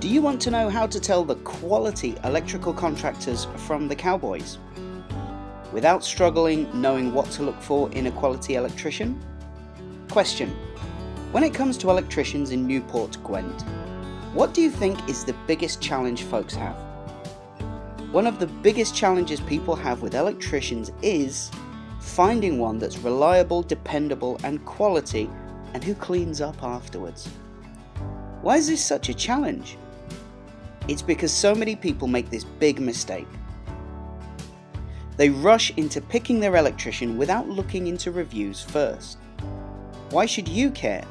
Do you want to know how to tell the quality electrical contractors from the cowboys without struggling knowing what to look for in a quality electrician? Question: when it comes to electricians in Newport Gwent, what do you think is the biggest challenge folks have? One of the biggest challenges people have with electricians is finding one that's reliable, dependable and quality, and who cleans up afterwards. Why is this such a challenge? It's because so many people make this big mistake. They rush into picking their electrician without looking into reviews first. Why should you care?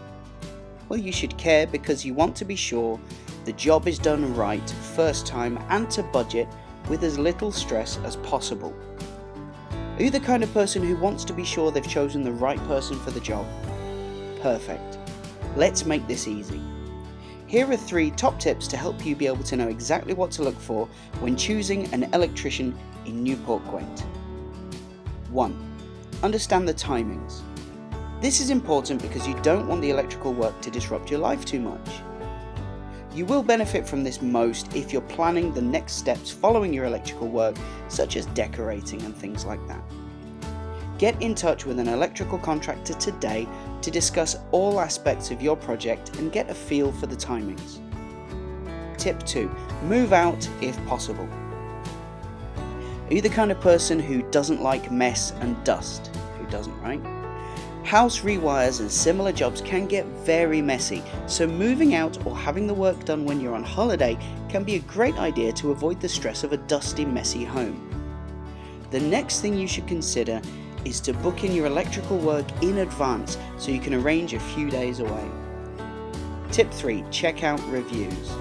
Well, you should care because you want to be sure the job is done right first time and to budget with as little stress as possible. Are you the kind of person who wants to be sure they've chosen the right person for the job? Perfect. Let's make this easy. Here are 3 top tips to help you be able to know exactly what to look for when choosing an electrician in Newport Gwent. 1. Understand the timings. This is important because you don't want the electrical work to disrupt your life too much. You will benefit from this most if you're planning the next steps following your electrical work, such as decorating and things like that. Get in touch with an electrical contractor today to discuss all aspects of your project and get a feel for the timings. Tip 2. Move out if possible. Are you the kind of person who doesn't like mess and dust? Who doesn't, right? House rewires and similar jobs can get very messy, so moving out or having the work done when you're on holiday can be a great idea to avoid the stress of a dusty, messy home. The next thing you should consider is to book in your electrical work in advance so you can arrange a few days away. Tip 3. Check out reviews.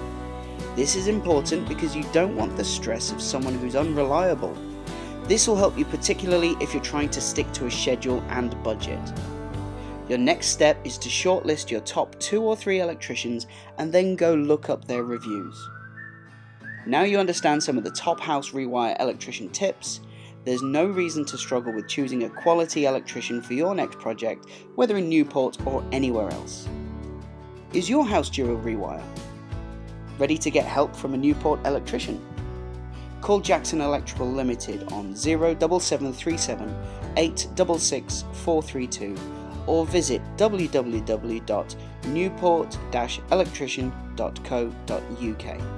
This is important because you don't want the stress of someone who's unreliable. This will help you particularly if you're trying to stick to a schedule and budget. Your next step is to shortlist your top 2 or 3 electricians and then go look up their reviews. Now you understand some of the top House Rewire electrician tips. There's no reason to struggle with choosing a quality electrician for your next project, whether in Newport or anywhere else. Is your house due a rewire? Ready to get help from a Newport electrician? Call Jackson Electrical Limited on 07737 866 432 or visit www.newport-electrician.co.uk.